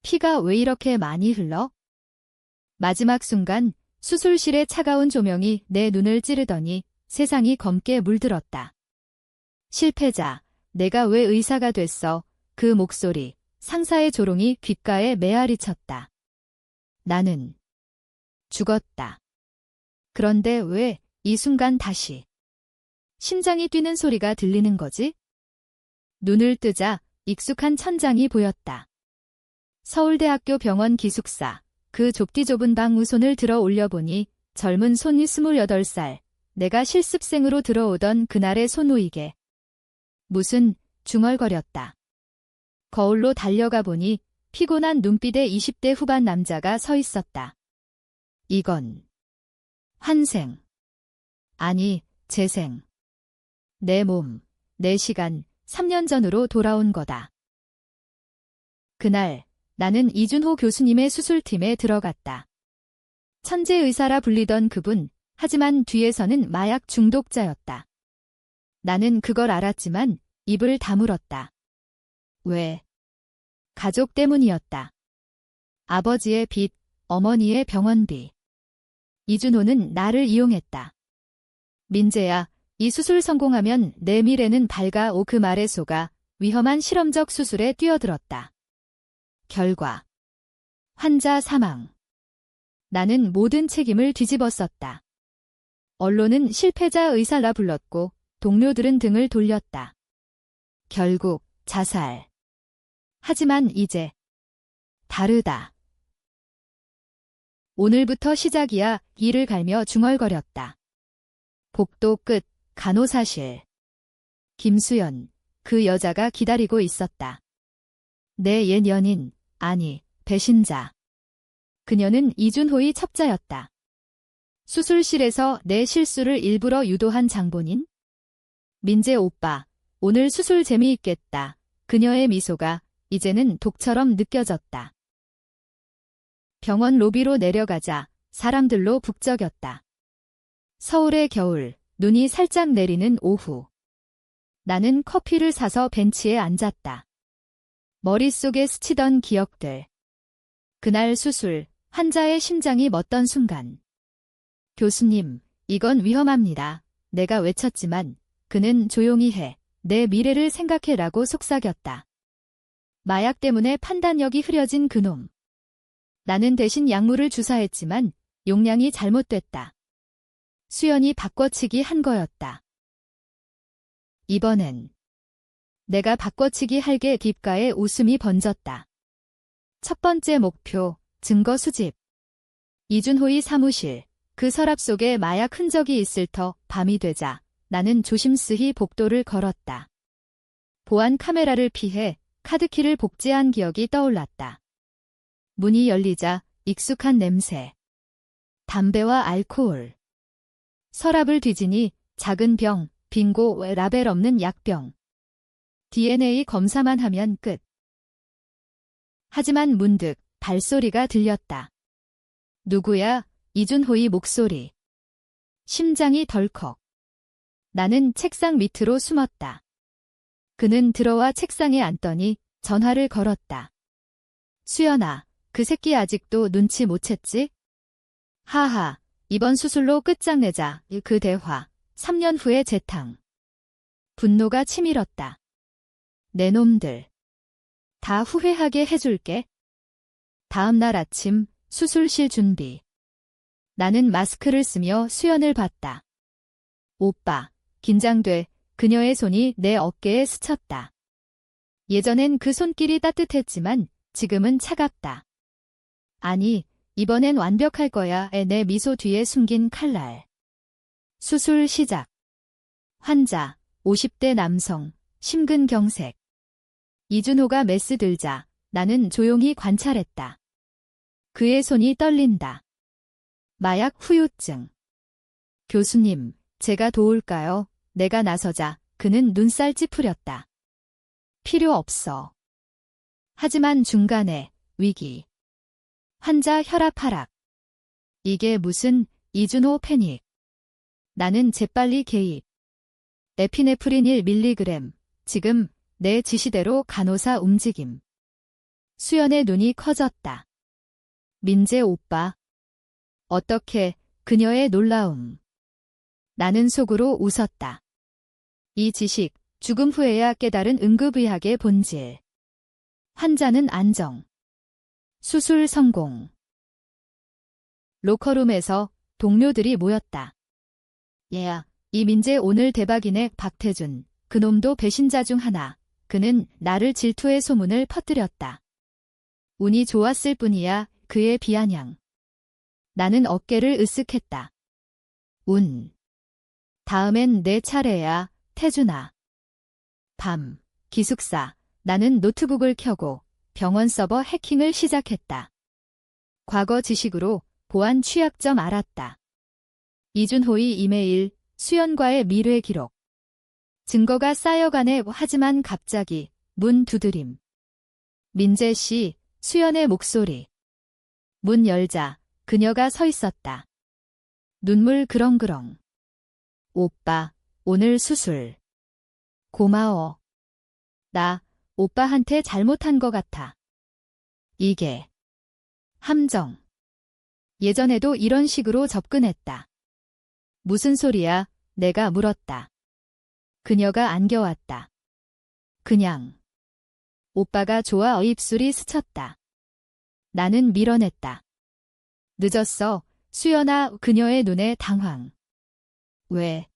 피가 왜 이렇게 많이 흘러? 마지막 순간 수술실의 차가운 조명이 내 눈을 찌르더니 세상이 검게 물들었다. 실패자, 내가 왜 의사가 됐어? 그 목소리, 상사의 조롱이 귓가에 메아리 쳤다. 나는 죽었다. 그런데 왜 이 순간 다시 심장이 뛰는 소리가 들리는 거지? 눈을 뜨자 익숙한 천장이 보였다. 서울대학교 병원 기숙사, 그 좁디 좁은 방 우손을 들어 올려보니 젊은 손이 28살, 내가 실습생으로 들어오던 그날의 손우이게. 무슨 중얼거렸다. 거울로 달려가 보니 피곤한 눈빛의 20대 후반 남자가 서 있었다. 이건 환생. 아니, 재생. 내 몸, 내 시간, 3년 전으로 돌아온 거다. 그날 나는 이준호 교수님의 수술팀에 들어갔다. 천재 의사라 불리던 그분, 하지만 뒤에서는 마약 중독자였다. 나는 그걸 알았지만 입을 다물었다. 왜? 가족 때문이었다. 아버지의 빚, 어머니의 병원비. 이준호는 나를 이용했다. 민재야, 이 수술 성공하면 내 미래는 밝아. 그 말에 속아 위험한 실험적 수술에 뛰어들었다. 결과. 환자 사망. 나는 모든 책임을 뒤집었었다. 언론은 실패자 의사라 불렀고 동료들은 등을 돌렸다. 결국 자살. 하지만 이제 다르다. 오늘부터 시작이야. 이를 갈며 중얼거렸다. 복도 끝, 간호사실. 김수연, 그 여자가 기다리고 있었다. 내 옛 연인, 아니, 배신자. 그녀는 이준호의 첩자였다. 수술실에서 내 실수를 일부러 유도한 장본인? 민재 오빠, 오늘 수술 재미있겠다. 그녀의 미소가 이제는 독처럼 느껴졌다. 병원 로비로 내려가자 사람들로 북적였다. 서울의 겨울, 눈이 살짝 내리는 오후. 나는 커피를 사서 벤치에 앉았다. 머릿속에 스치던 기억들. 그날 수술, 환자의 심장이 멎던 순간. 교수님, 이건 위험합니다. 내가 외쳤지만 그는 조용히 해. 내 미래를 생각해라고 속삭였다. 마약 때문에 판단력이 흐려진 그놈. 나는 대신 약물을 주사했지만 용량이 잘못됐다. 수연이 바꿔치기 한 거였다. 이번엔 내가 바꿔치기 할게. 귓가에 웃음이 번졌다. 첫 번째 목표, 증거 수집. 이준호의 사무실, 그 서랍 속에 마약 흔적이 있을 터. 밤이 되자 나는 조심스히 복도를 걸었다. 보안 카메라를 피해 카드키를 복제한 기억이 떠올랐다. 문이 열리자 익숙한 냄새. 담배와 알코올. 서랍을 뒤지니 작은 병, 빙고, 라벨 없는 약병. DNA 검사만 하면 끝. 하지만 문득 발소리가 들렸다. 누구야? 이준호의 목소리. 심장이 덜컥. 나는 책상 밑으로 숨었다. 그는 들어와 책상에 앉더니 전화를 걸었다. 수연아, 그 새끼 아직도 눈치 못 챘지? 하하, 이번 수술로 끝장내자. 그 대화, 3년 후의 재탕. 분노가 치밀었다. 내 놈들. 다 후회하게 해줄게. 다음 날 아침, 수술실 준비. 나는 마스크를 쓰며 수연을 봤다. 오빠, 긴장돼. 그녀의 손이 내 어깨에 스쳤다. 예전엔 그 손길이 따뜻했지만 지금은 차갑다. 아니, 이번엔 완벽할 거야. 내 미소 뒤에 숨긴 칼날. 수술 시작. 환자, 50대 남성, 심근경색. 이준호가 메스 들자 나는 조용히 관찰했다. 그의 손이 떨린다. 마약 후유증. 교수님, 제가 도울까요? 내가 나서자 그는 눈살 찌푸렸다. 필요 없어. 하지만 중간에 위기. 환자 혈압 하락. 이게 무슨 이준호 패닉. 나는 재빨리 개입. 에피네프린 1mg. 지금 내 지시대로 간호사 움직임. 수연의 눈이 커졌다. 민재 오빠. 어떻게, 그녀의 놀라움. 나는 속으로 웃었다. 이 지식, 죽음 후에야 깨달은 응급의학의 본질. 환자는 안정. 수술 성공. 로커룸에서 동료들이 모였다. 얘야, 이 민재 오늘 대박이네. 박태준. 그놈도 배신자 중 하나. 그는 나를 질투의 소문을 퍼뜨렸다. 운이 좋았을 뿐이야. 그의 비아냥. 나는 어깨를 으쓱했다. 운. 다음엔 내 차례야, 태준아. 밤, 기숙사. 나는 노트북을 켜고 병원 서버 해킹을 시작했다. 과거 지식으로 보안 취약점 알았다. 이준호의 이메일, 수연과의 미래 기록. 증거가 쌓여가네. 하지만 갑자기 문 두드림. 민재 씨, 수연의 목소리. 문 열자 그녀가 서 있었다. 눈물 그렁그렁. 오빠, 오늘 수술. 고마워. 나 오빠한테 잘못한 것 같아. 이게 함정. 예전에도 이런 식으로 접근했다. 무슨 소리야? 내가 물었다. 그녀가 안겨왔다. 그냥. 오빠가 좋아. 입술이 스쳤다. 나는 밀어냈다. 늦었어. 수연아. 그녀의 눈에 당황. 왜?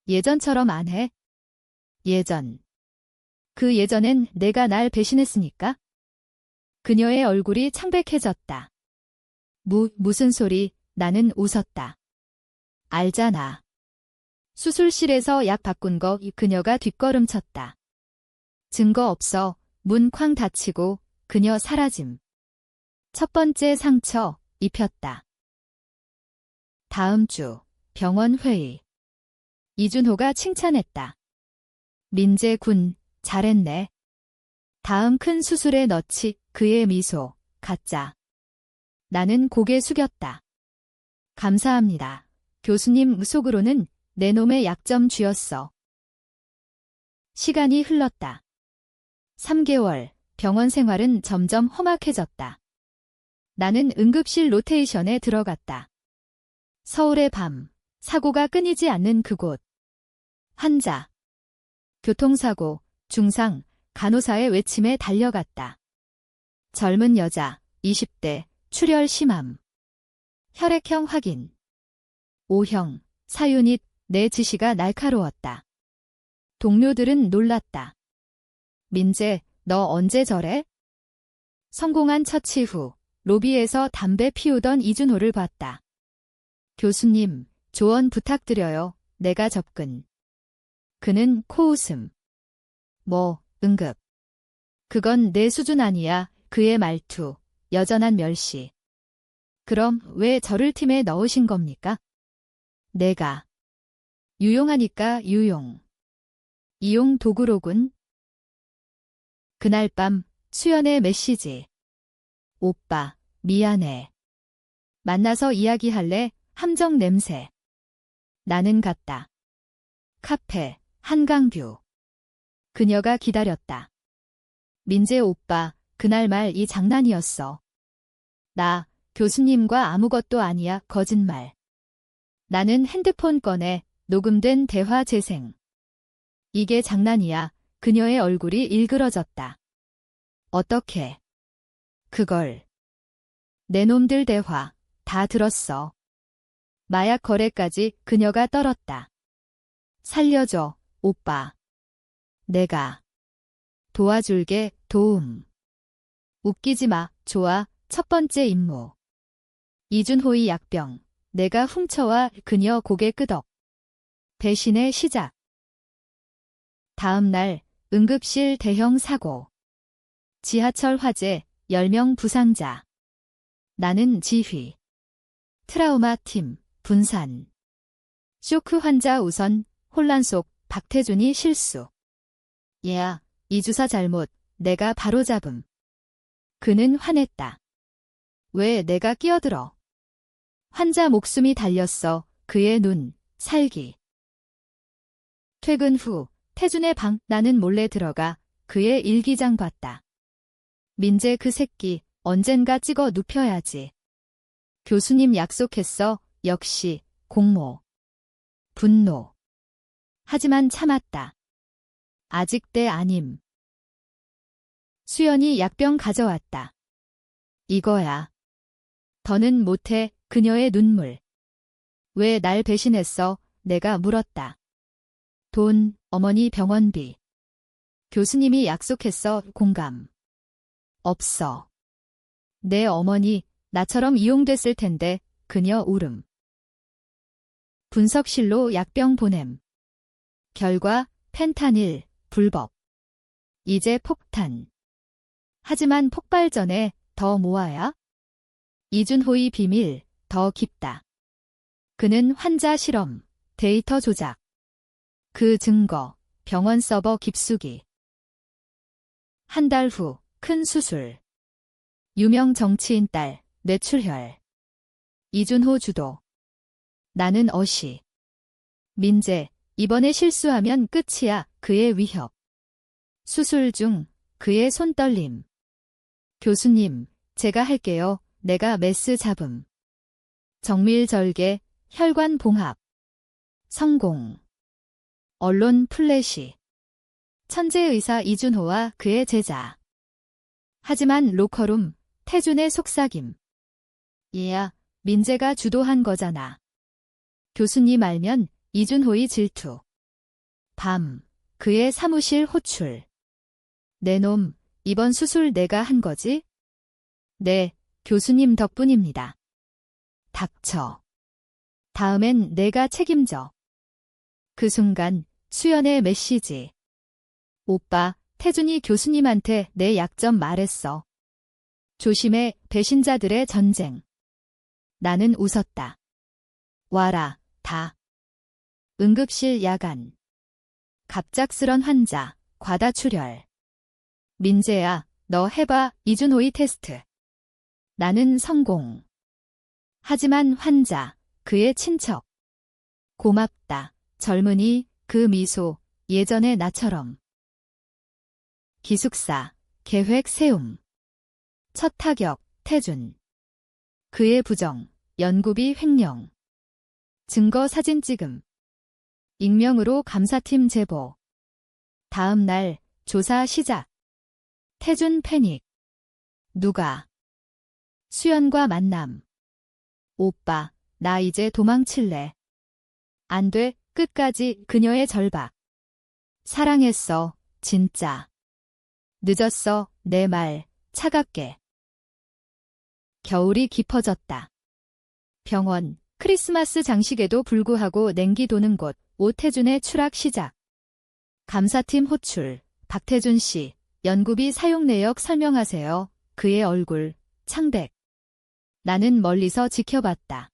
예전처럼 안 해? 예전. 그 예전엔 내가 날 배신했으니까? 그녀의 얼굴이 창백해졌다. 무슨 소리? 나는 웃었다. 알잖아. 수술실에서 약 바꾼 거. 그녀가 뒷걸음쳤다. 증거 없어. 문 쾅 닫히고 그녀 사라짐. 첫 번째 상처 입혔다. 다음 주 병원 회의. 이준호가 칭찬했다. 민재 군, 잘했네. 다음 큰 수술에 넣지. 그의 미소, 가짜. 나는 고개 숙였다. 감사합니다. 교수님. 속으로는 내 놈의 약점 쥐었어. 시간이 흘렀다. 3개월, 병원 생활은 점점 험악해졌다. 나는 응급실 로테이션에 들어갔다. 서울의 밤, 사고가 끊이지 않는 그곳. 환자. 교통사고, 중상, 간호사의 외침에 달려갔다. 젊은 여자, 20대, 출혈 심함. 혈액형 확인. O형, 사유닛. 내 지시가 날카로웠다. 동료들은 놀랐다. 민재, 너 언제 저래? 성공한 처치 후 로비에서 담배 피우던 이준호를 봤다. 교수님, 조언 부탁드려요. 내가 접근. 그는 코웃음. 뭐, 응급. 그건 내 수준 아니야. 그의 말투, 여전한 멸시. 그럼 왜 저를 팀에 넣으신 겁니까? 내가. 유용하니까 유용. 이용 도구로군. 그날 밤 수연의 메시지. 오빠, 미안해. 만나서 이야기할래? 함정 냄새. 나는 갔다. 카페, 한강뷰. 그녀가 기다렸다. 민재 오빠, 그날 말 장난이었어. 나, 교수님과 아무것도 아니야. 거짓말. 나는 핸드폰 꺼내 녹음된 대화 재생. 이게 장난이야. 그녀의 얼굴이 일그러졌다. 어떻게? 그걸. 내 놈들 대화 다 들었어. 마약 거래까지. 그녀가 떨었다. 살려줘, 오빠. 내가 도와줄게. 도움. 웃기지 마. 좋아. 첫 번째 임무. 이준호의 약병. 내가 훔쳐와. 그녀 고개 끄덕. 배신의 시작. 다음 날 응급실 대형 사고. 지하철 화재, 10명 부상자. 나는 지휘. 트라우마 팀, 분산. 쇼크 환자 우선, 혼란 속 박태준이 실수. 얘야, 이 주사 잘못, 내가 바로잡음. 그는 화냈다. 왜 내가 끼어들어? 환자 목숨이 달렸어. 그의 눈, 살기. 퇴근 후 태준의 방. 나는 몰래 들어가 그의 일기장 봤다. 민재 그 새끼 언젠가 찍어 눕혀야지. 교수님 약속했어. 역시 공모. 분노. 하지만 참았다. 아직 때 아님. 수연이 약병 가져왔다. 이거야. 더는 못해. 그녀의 눈물. 왜 날 배신했어? 내가 물었다. 돈, 어머니 병원비. 교수님이 약속했어. 공감. 없어. 내 어머니, 나처럼 이용됐을 텐데. 그녀 울음. 분석실로 약병 보냄. 결과 펜타닐, 불법. 이제 폭탄. 하지만 폭발 전에 더 모아야? 이준호의 비밀, 더 깊다. 그는 환자 실험, 데이터 조작. 그 증거, 병원 서버 깊숙이. 한 달 후, 큰 수술. 유명 정치인 딸, 뇌출혈. 이준호 주도. 나는 어시. 민재, 이번에 실수하면 끝이야. 그의 위협. 수술 중, 그의 손떨림. 교수님, 제가 할게요. 내가 메스 잡음. 정밀절개, 혈관 봉합. 성공. 언론 플래시. 천재의사 이준호와 그의 제자. 하지만 로커룸, 태준의 속삭임. 얘야, 민재가 주도한 거잖아. 교수님 알면 이준호의 질투. 밤, 그의 사무실 호출. 내 놈, 이번 수술 내가 한 거지? 네, 교수님 덕분입니다. 닥쳐. 다음엔 내가 책임져. 그 순간 수연의 메시지. 오빠, 태준이 교수님한테 내 약점 말했어. 조심해, 배신자들의 전쟁. 나는 웃었다. 와라, 다. 응급실 야간. 갑작스런 환자, 과다출혈. 민재야, 너 해봐. 이준호의 테스트. 나는 성공. 하지만 환자, 그의 친척. 고맙다. 젊은이, 그 미소, 예전의 나처럼. 기숙사, 계획 세움. 첫 타격, 태준. 그의 부정, 연구비 횡령. 증거 사진 찍음. 익명으로 감사팀 제보. 다음 날, 조사 시작. 태준 패닉. 누가? 수연과 만남. 오빠, 나 이제 도망칠래. 안 돼, 끝까지. 그녀의 절박. 사랑했어, 진짜. 늦었어, 내 말, 차갑게. 겨울이 깊어졌다. 병원, 크리스마스 장식에도 불구하고 냉기 도는 곳, 오태준의 추락 시작. 감사팀 호출, 박태준 씨, 연구비 사용 내역 설명하세요. 그의 얼굴, 창백. 나는 멀리서 지켜봤다.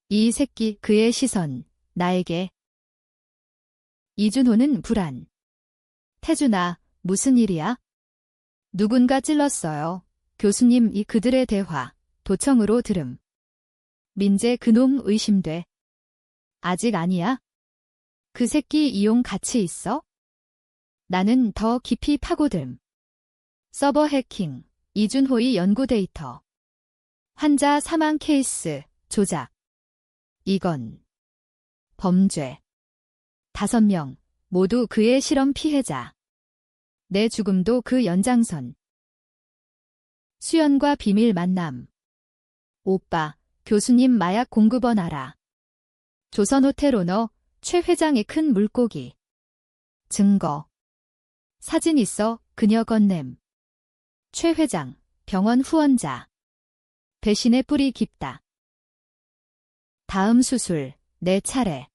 이 새끼, 그의 시선, 나에게. 이준호는 불안. 태준아, 무슨 일이야? 누군가 찔렀어요. 교수님 그들의 대화, 도청으로 들음. 민재 그놈 의심돼. 아직 아니야? 그 새끼 이용 가치 있어? 나는 더 깊이 파고듦. 서버 해킹, 이준호의 연구 데이터. 환자 사망 케이스, 조작. 이건 범죄. 5명, 모두 그의 실험 피해자. 내 죽음도 그 연장선. 수연과 비밀 만남. 오빠, 교수님 마약 공급원 알아. 조선호텔 오너, 최 회장의 큰 물고기. 증거. 사진 있어, 그녀 건냄. 최 회장, 병원 후원자. 배신의 뿌리 깊다. 다음 수술, 내 차례.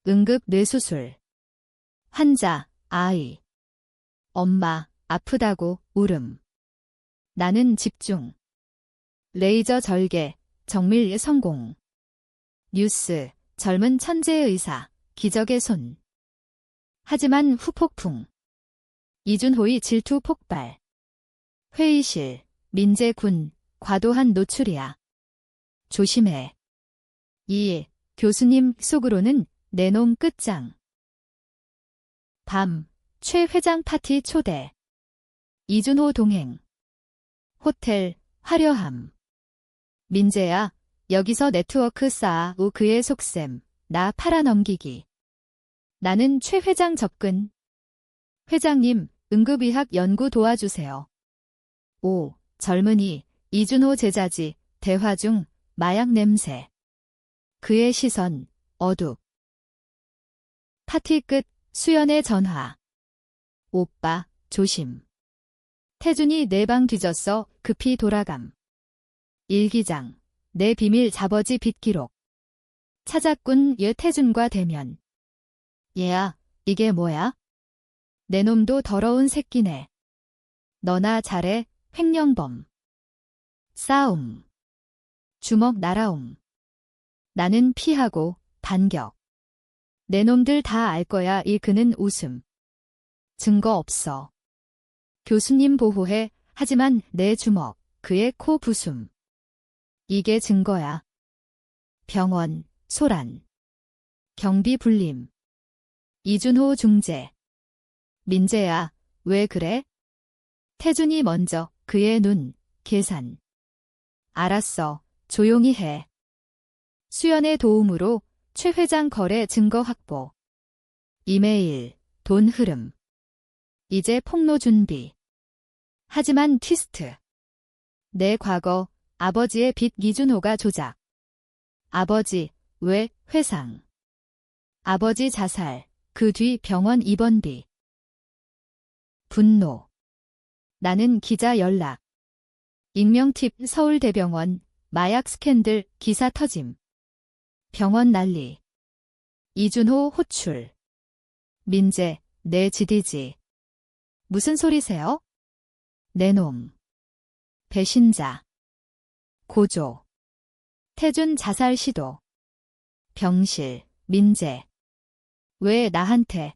응급 뇌수술. 환자, 아이. 엄마, 아프다고, 울음. 나는 집중. 레이저 절개, 정밀 성공. 뉴스, 젊은 천재 의사, 기적의 손. 하지만 후폭풍. 이준호의 질투 폭발. 회의실, 민재 군, 과도한 노출이야. 조심해. 교수님 속으로는 내 놈 끝장. 밤, 최 회장 파티 초대. 이준호 동행. 호텔, 화려함. 민재야, 여기서 네트워크 쌓아. 우 그의 속셈. 나 팔아넘기기. 나는 최 회장 접근. 회장님, 응급의학 연구 도와주세요. 오, 젊은이, 이준호 제자지, 대화 중, 마약 냄새. 그의 시선, 어둡. 파티 끝, 수연의 전화. 오빠, 조심. 태준이 내 방 뒤졌어, 급히 돌아감. 일기장, 내 비밀 잡어지 빗기록. 차자꾼 얘 태준과 대면. 얘야, 이게 뭐야? 내 놈도 더러운 새끼네. 너나 잘해, 횡령범. 싸움. 주먹 날아옴. 나는 피하고, 반격. 내 놈들 다 알 거야. 이 그는 웃음. 증거 없어. 교수님 보호해. 하지만 내 주먹, 그의 코 부숨. 이게 증거야. 병원, 소란. 경비 불림. 이준호 중재. 민재야, 왜 그래? 태준이 먼저, 그의 눈, 계산. 알았어, 조용히 해. 수연의 도움으로 최 회장 거래 증거 확보. 이메일, 돈 흐름. 이제 폭로 준비. 하지만 트위스트. 내 과거, 아버지의 빚 이준호가 조작. 아버지, 왜 회상. 아버지 자살, 그 뒤 병원 입원비. 분노. 나는 기자 연락. 익명 팁 서울대병원, 마약 스캔들, 기사 터짐. 병원 난리. 이준호 호출. 민재, 내 지디지. 무슨 소리세요? 내 놈. 배신자. 고조. 태준 자살 시도. 병실, 민재. 왜 나한테?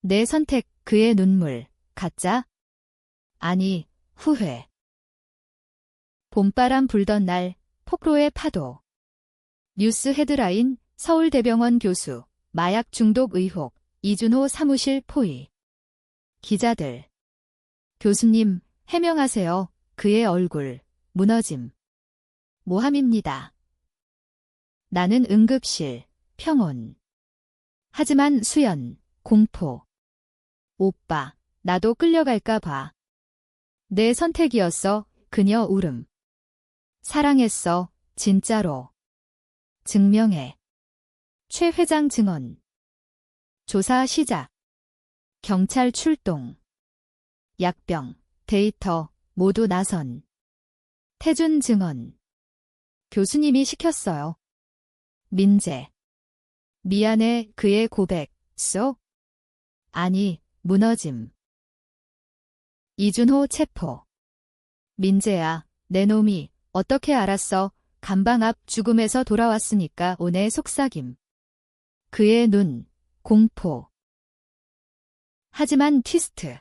내 선택, 그의 눈물, 가짜? 아니, 후회. 봄바람 불던 날, 폭로의 파도. 뉴스 헤드라인, 서울대병원 교수, 마약 중독 의혹, 이준호 사무실 포위. 기자들. 교수님, 해명하세요. 그의 얼굴, 무너짐. 모함입니다. 나는 응급실, 평온. 하지만 수연, 공포. 오빠, 나도 끌려갈까 봐. 내 선택이었어, 그녀 울음. 사랑했어, 진짜로. 증명해. 최 회장 증언. 조사 시작. 경찰 출동. 약병, 데이터, 모두 나선. 태준 증언. 교수님이 시켰어요. 민재. 미안해, 그의 고백, 쏙? 아니, 무너짐. 이준호 체포. 민재야, 내 놈이, 어떻게 알았어? 감방 앞 죽음에서 돌아왔으니까 오늘 속삭임. 그의 눈, 공포. 하지만 트위스트.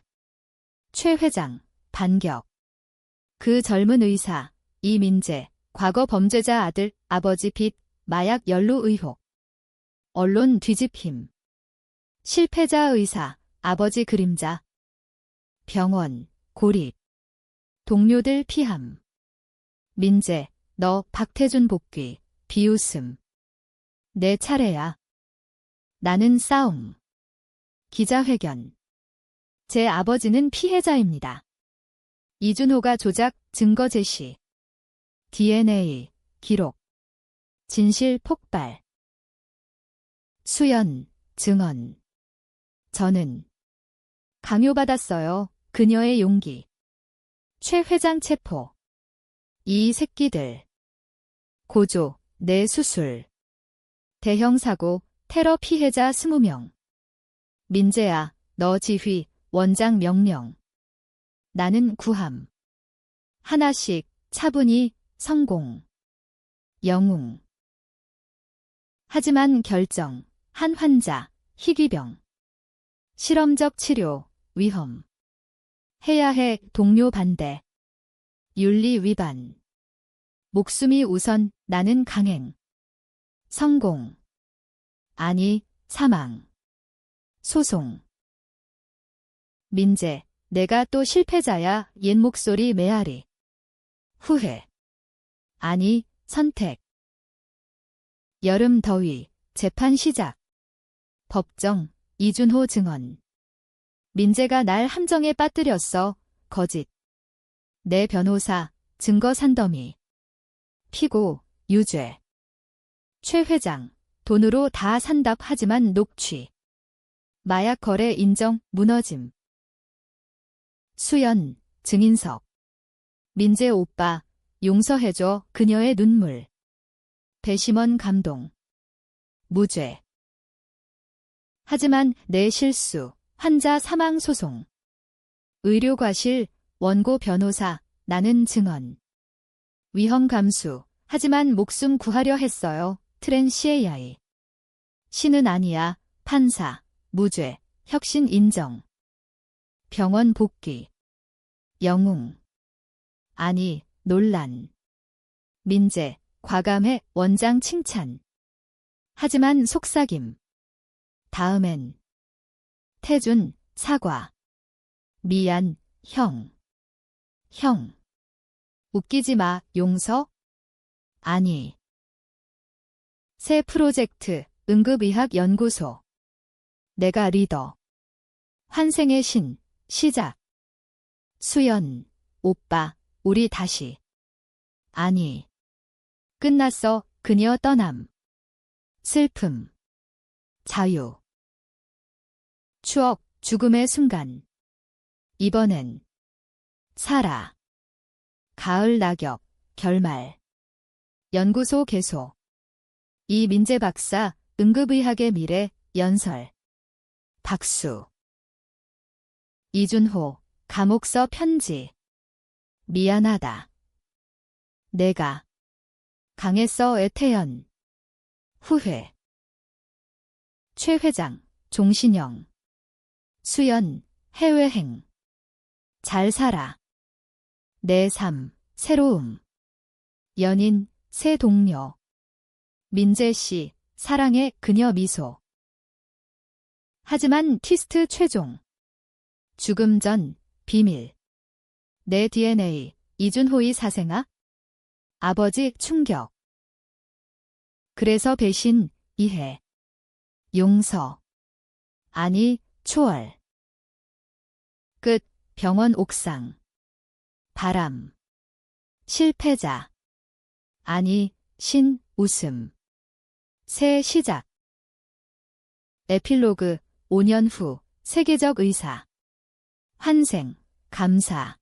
최 회장, 반격. 그 젊은 의사, 이민재, 과거 범죄자 아들, 아버지 빚, 마약 연루 의혹. 언론 뒤집힘. 실패자 의사, 아버지 그림자. 병원, 고립. 동료들 피함. 민재, 너 박태준 복귀, 비웃음. 내 차례야. 나는 싸움. 기자회견. 제 아버지는 피해자입니다. 이준호가 조작, 증거 제시. DNA, 기록. 진실 폭발. 수연, 증언. 저는 강요받았어요. 그녀의 용기. 최 회장 체포. 이 새끼들. 고조, 내 수술. 대형 사고, 테러 피해자 20명. 민재야, 너 지휘, 원장 명령. 나는 구함. 하나씩, 차분히, 성공. 영웅. 하지만 결정, 한 환자, 희귀병. 실험적 치료, 위험. 해야 해, 동료 반대. 윤리 위반. 목숨이 우선, 나는 강행. 성공. 아니, 사망. 소송. 민재, 내가 또 실패자야. 옛 목소리 메아리. 후회. 아니, 선택. 여름 더위, 재판 시작. 법정, 이준호 증언. 민재가 날 함정에 빠뜨렸어. 거짓. 내 변호사, 증거 산더미. 피고, 유죄. 최 회장, 돈으로 다 산답 하지만 녹취. 마약 거래 인정, 무너짐. 수연, 증인석. 민재 오빠, 용서해줘, 그녀의 눈물. 배심원 감동. 무죄. 하지만 내 실수, 환자 사망 소송. 의료과실, 원고 변호사, 나는 증언. 위험 감수, 하지만 목숨 구하려 했어요. 트렌 CAI. 신은 아니야, 판사, 무죄, 혁신 인정. 병원 복귀. 영웅. 아니, 논란. 민재, 과감해, 원장 칭찬. 하지만 속삭임. 다음엔. 태준, 사과. 미안, 형. 형. 웃기지 마, 용서? 아니. 새 프로젝트, 응급의학연구소. 내가 리더. 환생의 신, 시작. 수연, 오빠, 우리 다시. 아니. 끝났어, 그녀 떠남. 슬픔. 자유. 추억, 죽음의 순간. 이번엔. 살아. 가을 낙엽, 결말. 연구소 개소. 이민재 박사, 응급의학의 미래, 연설. 박수. 이준호, 감옥서 편지. 미안하다. 내가. 강했어 애태연. 후회. 최 회장, 종신형. 수연, 해외행. 잘 살아. 내 삶, 새로움. 연인, 새 동료. 민재 씨, 사랑의 그녀 미소. 하지만 티스트 최종. 죽음 전, 비밀. 내 DNA, 이준호의 사생아? 아버지 충격. 그래서 배신, 이해. 용서. 아니, 초월. 끝, 병원 옥상. 바람. 실패자. 아니, 신, 웃음. 새 시작. 에필로그, 5년 후, 세계적 의사. 환생, 감사.